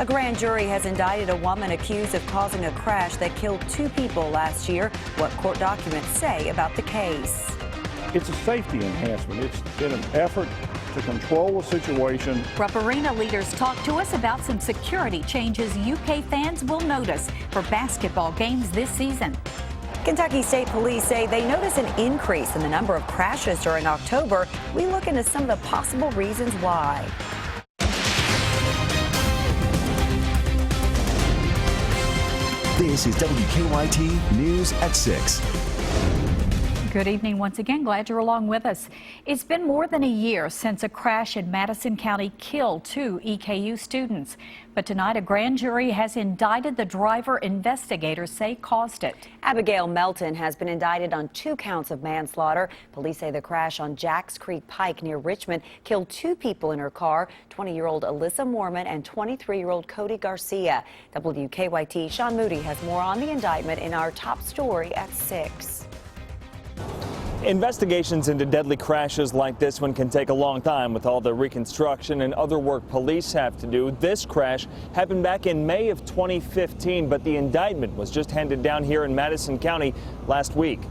A grand jury has indicted a woman accused of causing a crash that killed 2 people last year. What court documents say about the case. It's a safety enhancement. It's in an effort to control the situation. Rupp Arena leaders talk to us about some security changes UK fans will notice for basketball games this season. Kentucky State Police say they notice an increase in the number of crashes during October. We look into some of the possible reasons why. This is WKYT News at 6. Good evening once again. Glad you're along with us. It's been more than a year since a crash in Madison County killed 2 EKU students. But tonight a grand jury has indicted the driver investigators say caused it. Abigail Melton has been indicted on 2 counts of manslaughter. Police say the crash on Jacks Creek Pike near Richmond killed 2 people in her car, 20-year-old Alyssa Moorman and 23-year-old Cody Garcia. WKYT Sean Moody has more on the indictment in our top story at 6. Investigations into deadly crashes like this one can take a long time with all the reconstruction and other work police have to do. This crash happened back in May of 2015, but the indictment was just handed down here in Madison County last week.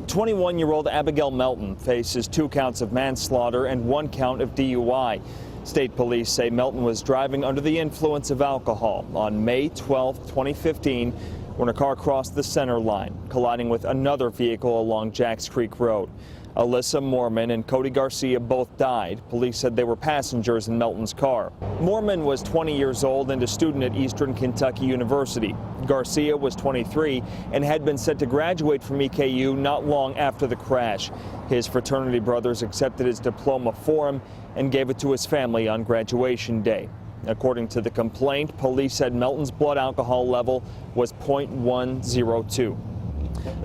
21-year-old Abigail Melton faces 2 counts of manslaughter and 1 count of DUI. State police say Melton was driving under the influence of alcohol on May 12, 2015. When a car crossed the center line, colliding with another vehicle along Jacks Creek Road. Alyssa Moorman and Cody Garcia both died. Police said they were passengers in Melton's car. Moorman was 20 years old and a student at Eastern Kentucky University. Garcia was 23 and had been set to graduate from EKU not long after the crash. His fraternity brothers accepted his diploma for him and gave it to his family on graduation day. According to the complaint, police said Melton's blood alcohol level was .102.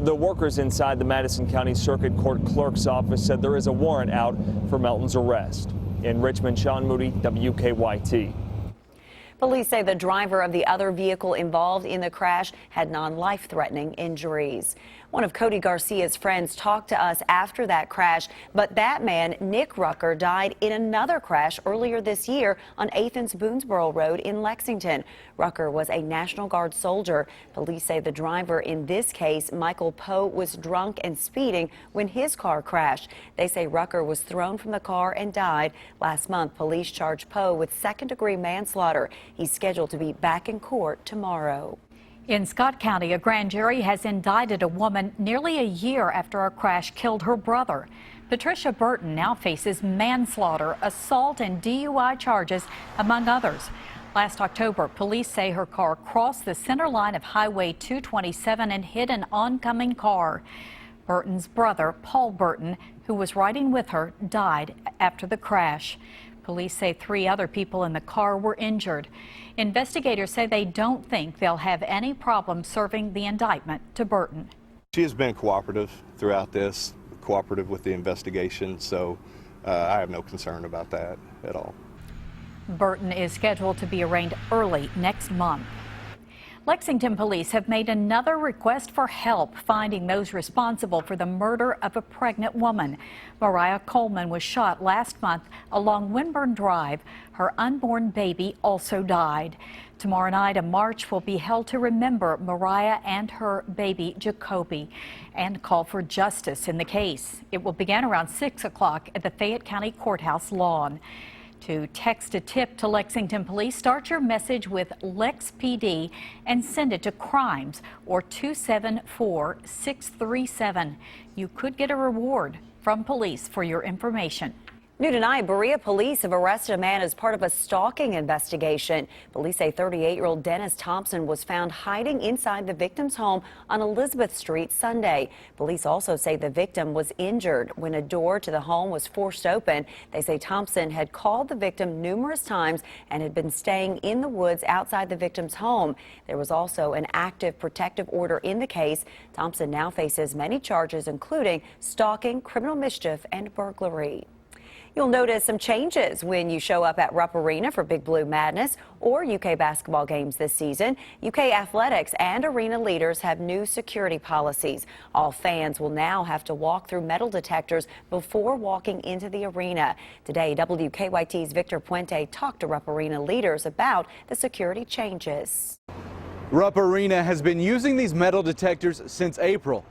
The workers inside the Madison County Circuit Court Clerk's office said there is a warrant out for Melton's arrest. In Richmond, Sean Moody, WKYT. Police say the driver of the other vehicle involved in the crash had non-life-threatening injuries. One of Cody Garcia's friends talked to us after that crash, but that man, Nick Rucker, died in another crash earlier this year on 8th and Boonesboro Road in Lexington. Rucker was a National Guard soldier. Police say the driver in this case, Michael Poe, was drunk and speeding when his car crashed. They say Rucker was thrown from the car and died. Last month, police charged Poe with second-degree manslaughter. He's scheduled to be back in court tomorrow. In Scott County, a grand jury has indicted a woman nearly a year after a crash killed her brother. Patricia Burton now faces manslaughter, assault, and DUI charges, among others. Last October, police say her car crossed the center line of Highway 227 and hit an oncoming car. Burton's brother, Paul Burton, who was riding with her, died after the crash. Police say 3 other people in the car were injured. Investigators say they don't think they'll have any problem serving the indictment to Burton. She has been cooperative throughout this, cooperative with the investigation, so I have no concern about that at all. Burton is scheduled to be arraigned early next month. Lexington police have made another request for help finding those responsible for the murder of a pregnant woman. Mariah Coleman was shot last month along Winburn Drive. Her unborn baby also died. Tomorrow night, a march will be held to remember Mariah and her baby Jacoby and call for justice in the case. It will begin around 6 o'clock at the Fayette County Courthouse lawn. To text a tip to Lexington Police, start your message with LexPD and send it to crimes or 274-637. You could get a reward from police for your information. New tonight, Berea police have arrested a man as part of a stalking investigation. Police say 38-year-old Dennis Thompson was found hiding inside the victim's home on Elizabeth Street Sunday. Police also say the victim was injured when a door to the home was forced open. They say Thompson had called the victim numerous times and had been staying in the woods outside the victim's home. There was also an active protective order in the case. Thompson now faces many charges, including stalking, criminal mischief, and burglary. You'll notice some changes when you show up at Rupp Arena for Big Blue Madness or UK basketball games this season. UK athletics and arena leaders have new security policies. All fans will now have to walk through metal detectors before walking into the arena. Today, WKYT's Victor Puente talked to Rupp Arena leaders about the security changes. Rupp Arena has been using these metal detectors since April,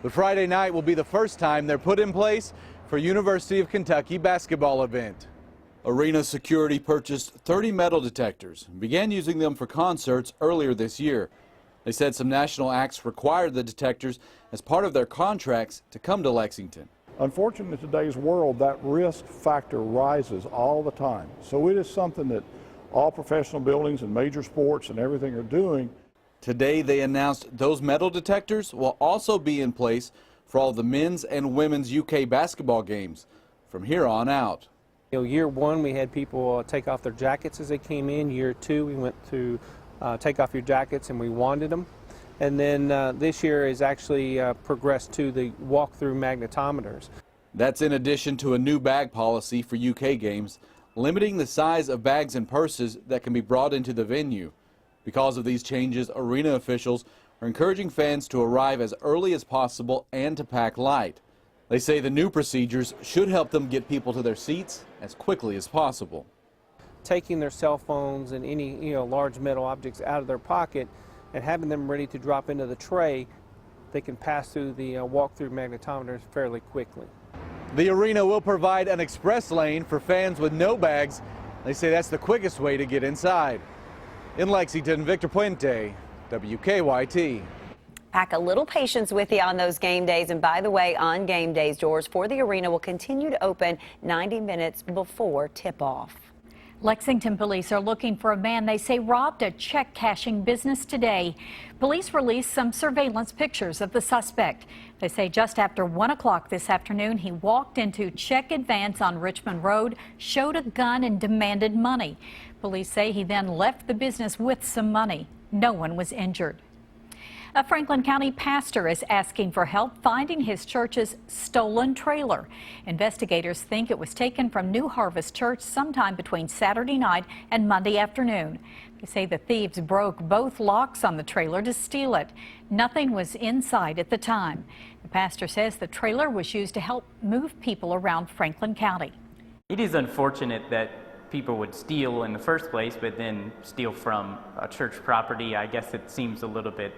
but Friday night will be the first time they're put in place for University of Kentucky basketball event. Arena security purchased 30 metal detectors and began using them for concerts earlier this year. They said some national acts required the detectors as part of their contracts to come to Lexington. Unfortunately, in today's world, that risk factor rises all the time. So it is something that all professional buildings and major sports and everything are doing. Today they announced those metal detectors will also be in place for all the men's and women's UK basketball games from here on out. Year one, we had people take off their jackets as they came in. Year two, we went to take off your jackets and we wanded them. And then this year is actually progressed to the walk-through magnetometers. That's in addition to a new bag policy for UK games, limiting the size of bags and purses that can be brought into the venue. Because of these changes, arena officials are encouraging fans to arrive as early as possible and to pack light. They say the new procedures should help them get people to their seats as quickly as possible. Taking their cell phones and any large metal objects out of their pocket and having them ready to drop into the tray, they can pass through the walk-through magnetometers fairly quickly. The arena will provide an express lane for fans with no bags. They say that's the quickest way to get inside. In Lexington, Victor Puente, WKYT. Pack a little patience with you on those game days. And by the way, on game days, doors for the arena will continue to open 90 minutes before tip-off. Lexington police are looking for a man they say robbed a check cashing business today. Police released some surveillance pictures of the suspect. They say just after 1 o'clock this afternoon, he walked into Check Advance on Richmond Road, showed a gun and demanded money. Police say he then left the business with some money. No one was injured. A Franklin County pastor is asking for help finding his church's stolen trailer. Investigators think it was taken from New Harvest Church sometime between Saturday night and Monday afternoon. They say the thieves broke both locks on the trailer to steal it. Nothing was inside at the time. The pastor says the trailer was used to help move people around Franklin County. It is unfortunate that people would steal in the first place, but then steal from a church property. I guess it seems a little bit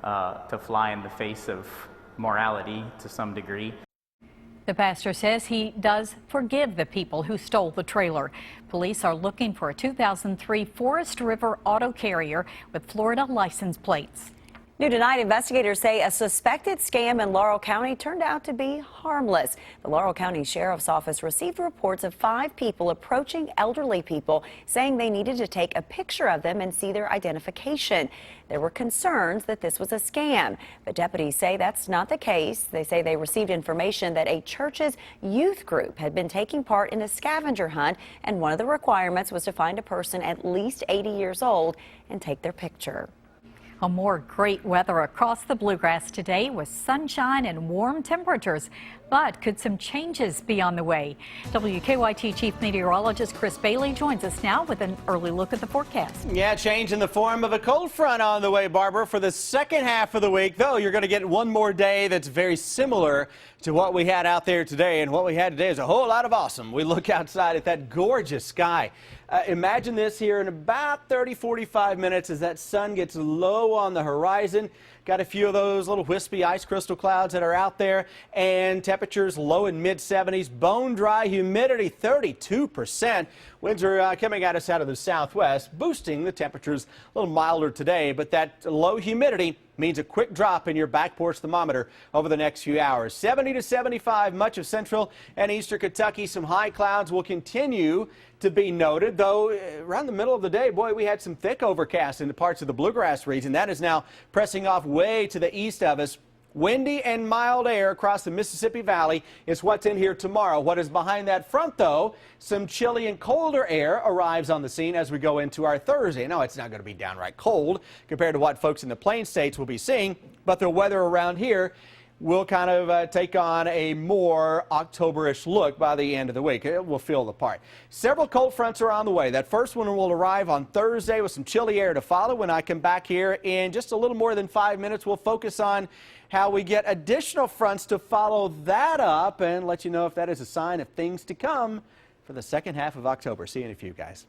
to fly in the face of morality to some degree. The pastor says he does forgive the people who stole the trailer. Police are looking for a 2003 Forest River auto carrier with Florida license plates. New tonight, investigators say a suspected scam in Laurel County turned out to be harmless. The Laurel County Sheriff's Office received reports of 5 people approaching elderly people, saying they needed to take a picture of them and see their identification. There were concerns that this was a scam, but deputies say that's not the case. They say they received information that a church's youth group had been taking part in a scavenger hunt, and one of the requirements was to find a person at least 80 years old and take their picture. More great weather across the Bluegrass today with sunshine and warm temperatures. But could some changes be on the way? WKYT Chief Meteorologist Chris Bailey joins us now with an early look at the forecast. Yeah, change in the form of a cold front on the way, Barbara, for the second half of the week. Though you're going to get one more day that's very similar to what we had out there today. And what we had today is a whole lot of awesome. We look outside at that gorgeous sky. Imagine this here in about 30-45 minutes as that sun gets low on the horizon. Got a few of those little wispy ice crystal clouds that are out there, and temperatures low in mid-70s. Bone dry, humidity 32%. Winds are coming at us out of the southwest, boosting the temperatures a little milder today, but that low humidity means a quick drop in your back porch thermometer over the next few hours. 70 to 75, much of central and eastern Kentucky. Some high clouds will continue to be noted, though around the middle of the day, boy, we had some thick overcast in the parts of the Bluegrass region. That is now pressing off way to the east of us. Windy and mild air across the Mississippi Valley is what's in here tomorrow. What is behind that front, though, some chilly and colder air arrives on the scene as we go into our Thursday. No, it's not going to be downright cold compared to what folks in the Plain States will be seeing, but the weather around here will kind of take on a more October-ish look by the end of the week. It will feel the part. Several cold fronts are on the way. That first one will arrive on Thursday with some chilly air to follow. When I come back here in just a little more than 5 minutes, we'll focus on how we get additional fronts to follow that up and let you know if that is a sign of things to come for the second half of October. See you in a few, guys.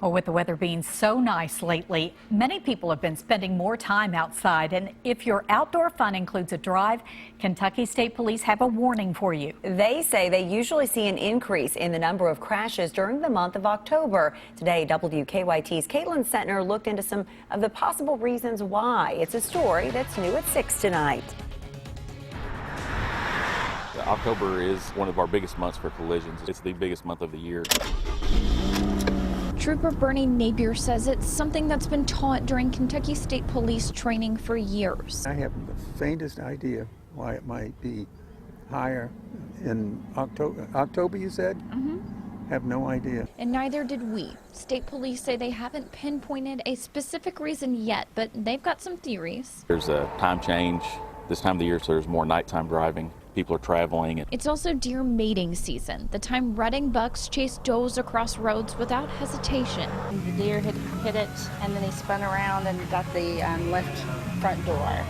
Well, with the weather being so nice lately, many people have been spending more time outside. And if your outdoor fun includes a drive, Kentucky State Police have a warning for you. They say they usually see an increase in the number of crashes during the month of October. Today, WKYT's Caitlin Sentner looked into some of the possible reasons why. It's a story that's new at 6 tonight. October is one of our biggest months for collisions. It's the biggest month of the year. Trooper Bernie Napier says it's something that's been taught during Kentucky State Police training for years. I have the faintest idea why it might be higher in October. October, you said? Mm-hmm. Have no idea. And neither did we. State Police say they haven't pinpointed a specific reason yet, but they've got some theories. There's a time change this time of the year, so there's more nighttime driving. People are traveling. It's also deer mating season, the time rutting bucks chase does across roads without hesitation. The deer hit it, and then he spun around and got the left front door.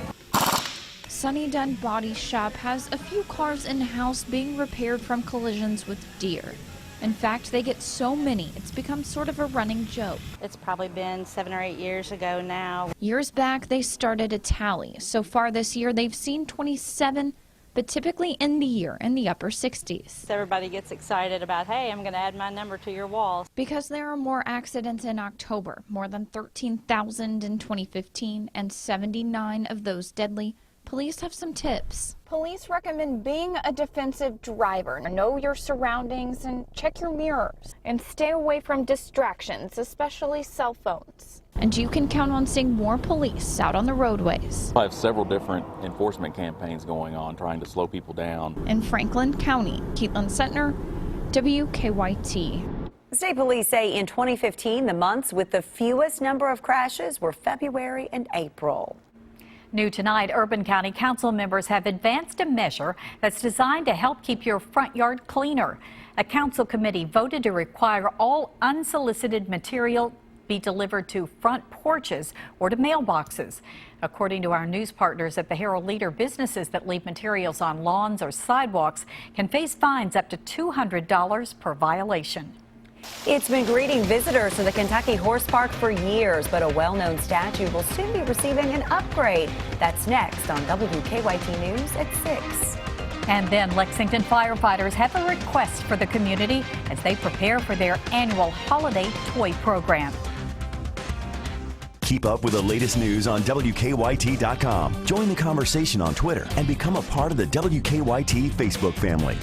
Sunny Dunn Body Shop has a few cars in-house being repaired from collisions with deer. In fact, they get so many, it's become sort of a running joke. It's probably been 7 or 8 years ago now. Years back, they started a tally. So far this year, they've seen 27, but typically end the year in the upper 60s. Everybody gets excited about, hey, I'm going to add my number to your wall. Because there are more accidents in October, more than 13,000 in 2015, and 79 of those deadly. Police have some tips. Police recommend being a defensive driver. Know your surroundings and check your mirrors. And stay away from distractions, especially cell phones. And you can count on seeing more police out on the roadways. I have several different enforcement campaigns going on trying to slow people down. In Franklin County, Caitlin Sentner, WKYT. State police say in 2015, the months with the fewest number of crashes were February and April. New tonight, Urban County Council members have advanced a measure that's designed to help keep your front yard cleaner. A council committee voted to require all unsolicited material be delivered to front porches or to mailboxes. According to our news partners at the Herald Leader, businesses that leave materials on lawns or sidewalks can face fines up to $200 per violation. It's been greeting visitors to the Kentucky Horse Park for years, but a well-known statue will soon be receiving an upgrade. That's next on WKYT News at 6. And then Lexington firefighters have a request for the community as they prepare for their annual holiday toy program. Keep up with the latest news on WKYT.com. Join the conversation on Twitter and become a part of the WKYT Facebook family.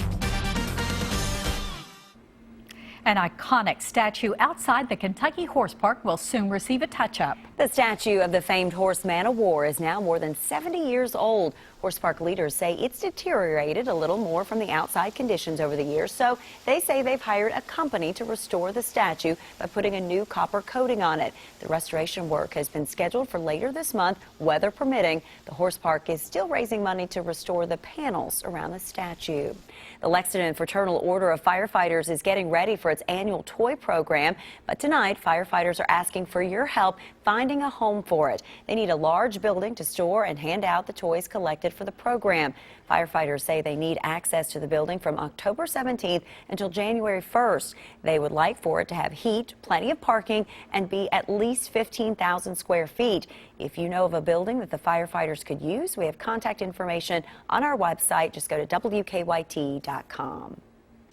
An iconic statue outside the Kentucky Horse Park will soon receive a touch-up. The statue of the famed horseman of war is now more than 70 years old. Horse Park leaders say it's deteriorated a little more from the outside conditions over the years, so they say they've hired a company to restore the statue by putting a new copper coating on it. The restoration work has been scheduled for later this month, weather permitting. The Horse Park is still raising money to restore the panels around the statue. The Lexington Fraternal Order of Firefighters is getting ready for its annual toy program, but tonight firefighters are asking for your help finding a home for it. They need a large building to store and hand out the toys collected for the program. Firefighters say they need access to the building from October 17th until January 1st. They would like for it to have heat, plenty of parking, and be at least 15,000 square feet. If you know of a building that the firefighters could use, we have contact information on our website. Just go to WKYT.com.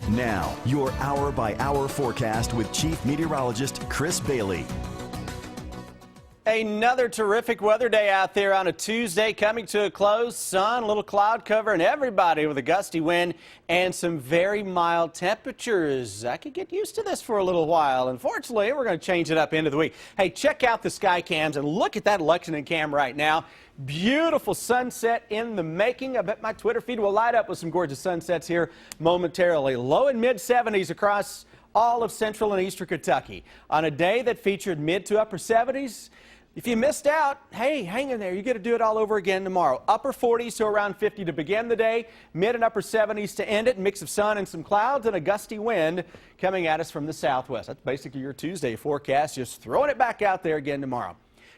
Now, your hour-by-hour forecast with Chief Meteorologist Chris Bailey. Another terrific weather day out there on a Tuesday, coming to a close. Sun, a little cloud cover, and everybody with a gusty wind and some very mild temperatures. I could get used to this for a little while. Unfortunately, we're going to change it up into the week. Hey, check out the sky cams and look at that Lexington cam right now. Beautiful sunset in the making. I bet my Twitter feed will light up with some gorgeous sunsets here momentarily. Low and mid 70s across all of central and eastern Kentucky. On a day that featured mid to upper 70s, If you missed out, hey, hang in there. You get to do it all over again tomorrow. Upper 40s to around 50 to begin the day. Mid and upper 70s to end it. Mix of sun and some clouds and a gusty wind coming at us from the southwest. That's basically your Tuesday forecast. Just throwing it back out there again tomorrow.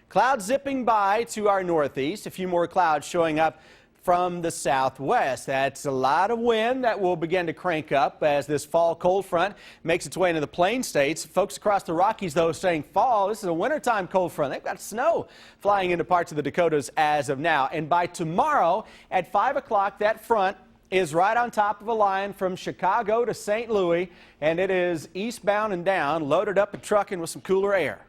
Clouds zipping by to our northeast. A few more clouds showing up from the southwest. That's a lot of wind that will begin to crank up as this fall cold front makes its way into the plain states. Folks across the Rockies, though, saying fall. This is a wintertime cold front. They've got snow flying into parts of the Dakotas as of now. And by tomorrow at 5 o'clock, that front is right on top of a line from Chicago to St. Louis, and it is eastbound and down, loaded up and trucking with some cooler air.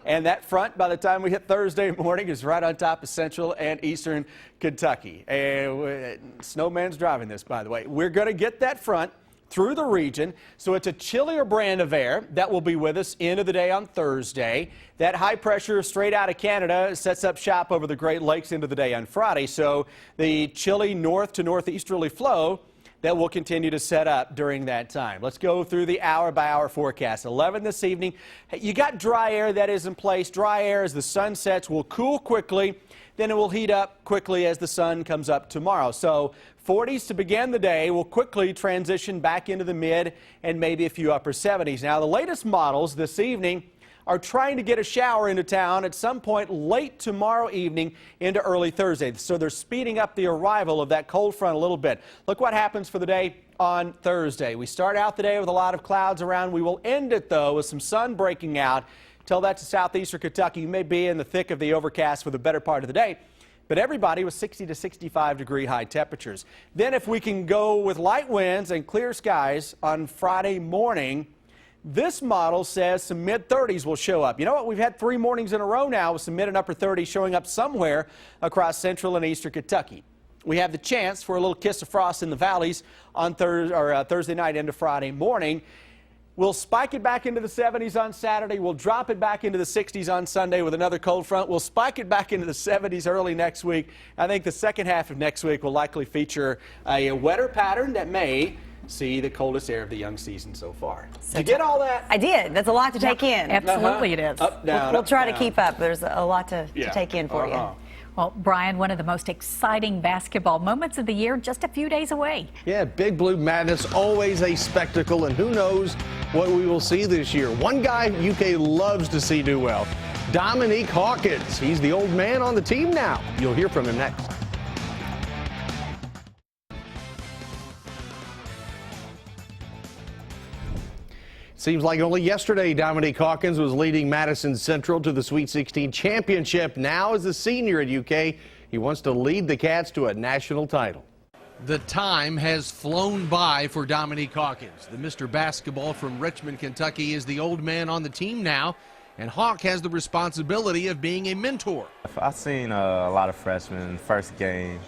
And that front, by the time we hit Thursday morning, is right on top of central and eastern Kentucky. And Snowman's driving this, by the way. We're going to get that front through the region, so it's a chillier brand of air that will be with us into the day on Thursday. That high pressure straight out of Canada sets up shop over the Great Lakes into the day on Friday. So the chilly north to northeasterly flow that will continue to set up during that time. Let's go through the hour-by-hour forecast. 11 this evening. You got dry air that is in place. Dry air as the sun sets will cool quickly. Then it will heat up quickly as the sun comes up tomorrow. So 40s to begin the day will quickly transition back into the mid and maybe a few upper 70s. Now, the latest models this evening are trying to get a shower into town at some point late tomorrow evening into early Thursday. So they're speeding up the arrival of that cold front a little bit. Look what happens for the day on Thursday. We start out the day with a lot of clouds around. We will end it, though, with some sun breaking out. Tell that to southeastern Kentucky. You may be in the thick of the overcast for the better part of the day, but everybody was 60 to 65 degree high temperatures. Then if we can go with light winds and clear skies on Friday morning, this model says some mid-30s will show up. You know what? We've had 3 mornings in a row now with some mid and upper 30s showing up somewhere across central and eastern Kentucky. We have the chance for a little kiss of frost in the valleys on Thursday night into Friday morning. We'll spike it back into the 70s on Saturday. We'll drop it back into the 60s on Sunday with another cold front. We'll spike it back into the 70s early next week. I think the second half of next week will likely feature a wetter pattern that may see the coldest air of the young season so far. Did you get all that? I did. That's a lot to take in. Absolutely it is. Up, down, We'll try up, to keep up. There's a lot to take in for you. Well, Brian, one of the most exciting basketball moments of the year just a few days away. Yeah, Big Blue Madness, always a spectacle, and who knows what we will see this year. One guy UK loves to see do well, Dominique Hawkins. He's the old man on the team now. You'll hear from him next. Seems like only yesterday Dominique Hawkins was leading Madison Central to the Sweet 16 championship. Now as a senior at UK, he wants to lead the Cats to a national title. The time has flown by for Dominique Hawkins. The Mr. Basketball from Richmond, Kentucky is the old man on the team now, and Hawk has the responsibility of being a mentor. I've seen a lot of freshmen first game.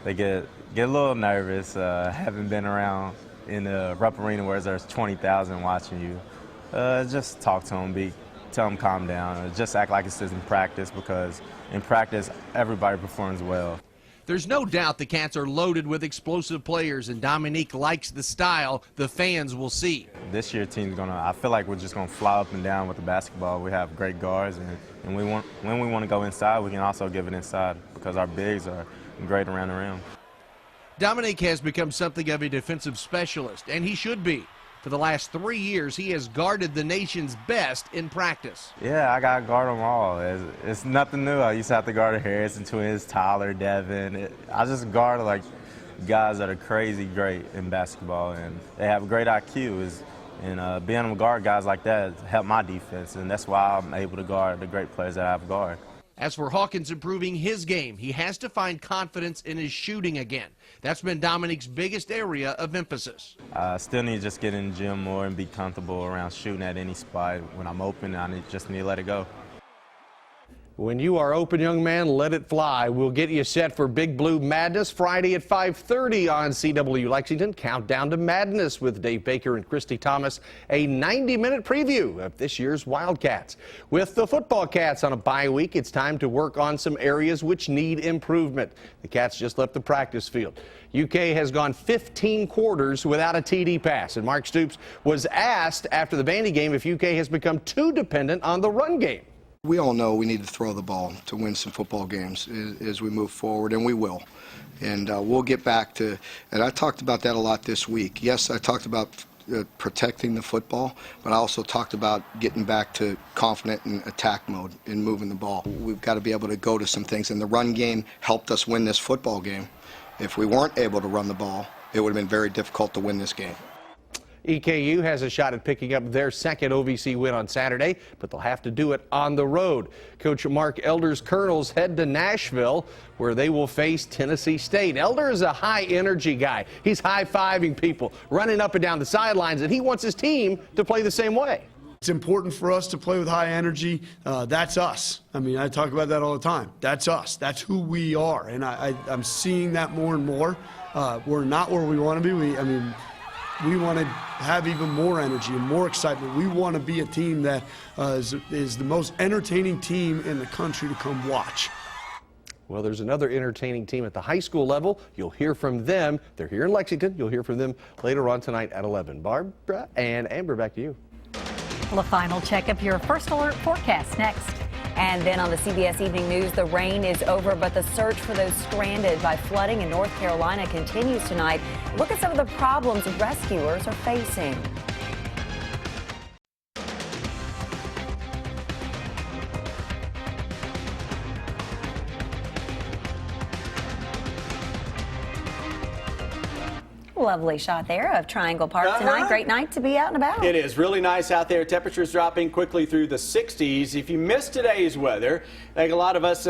They get a little nervous, haven't been around in the Rupp Arena where there's 20,000 watching you. Just talk to them, tell them calm down, just act like it's just in practice, because in practice everybody performs well. There's no doubt the Cats are loaded with explosive players, and Dominique likes the style the fans will see. This year team's I feel like we're just gonna fly up and down with the basketball. We have great guards, and when we want to go inside, we can also give it inside because our bigs are great around the rim. Dominique has become something of a defensive specialist, and he should be. For the last 3 years, he has guarded the nation's best in practice. Yeah, I got to guard them all. It's nothing new. I used to have to guard the Harrison twins, Tyler, Devin. I just guard like guys that are crazy great in basketball, and they have a great IQ. And being able to guard guys like that helped my defense, and that's why I'm able to guard the great players that I have guard. As for Hawkins improving his game, he has to find confidence in his shooting again. That's been Dominique's biggest area of emphasis. I still need to just get in the gym more and be comfortable around shooting at any spot. When I'm open, I just need to let it go. When you are open, young man, let it fly. We'll get you set for Big Blue Madness Friday at 5:30 on CW Lexington. Countdown to Madness with Dave Baker and Christy Thomas. A 90-minute preview of this year's Wildcats. With the football Cats on a bye week, it's time to work on some areas which need improvement. The Cats just left the practice field. UK has gone 15 quarters without a TD pass, and Mark Stoops was asked after the Vandy game if UK has become too dependent on the run game. We all know we need to throw the ball to win some football games as we move forward, and we will. And we'll get back to, and I talked about that a lot this week. Yes, I talked about protecting the football, but I also talked about getting back to confident in attack mode and moving the ball. We've got to be able to go to some things, and the run game helped us win this football game. If we weren't able to run the ball, it would have been very difficult to win this game. EKU has a shot at picking up their second OVC win on Saturday, but they'll have to do it on the road. Coach Mark Elder's Colonels head to Nashville, where they will face Tennessee State. Elder is a high-energy guy. He's high-fiving people, running up and down the sidelines, and he wants his team to play the same way. It's important for us to play with high energy. That's us. I mean, I talk about that all the time. That's us. That's who we are, and I'm seeing that more and more. We're not where we want to be. We want to have even more energy and more excitement. We want to be a team that is the most entertaining team in the country to come watch. Well, there's another entertaining team at the high school level. You'll hear from them. They're here in Lexington. You'll hear from them later on tonight at 11. Barbara and Amber, back to you. Well, a final check of your First Alert forecast next. And then on the CBS Evening News, the rain is over, but the search for those stranded by flooding in North Carolina continues tonight. Look at some of the problems rescuers are facing. Lovely shot there of Triangle Park tonight. Great night to be out and about. It is really nice out there. Temperatures dropping quickly through the 60s. If you missed today's weather, I think a lot of us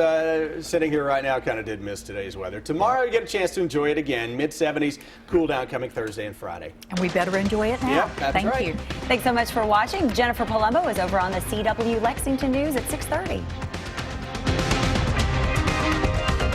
sitting here right now kind of did miss today's weather. Tomorrow you get a chance to enjoy it again. Mid-70s, cool down coming Thursday and Friday. And we better enjoy it now. Yep, that's Thank right. you. Thanks so much for watching. Jennifer Palumbo is over on the CW Lexington News at 6:30.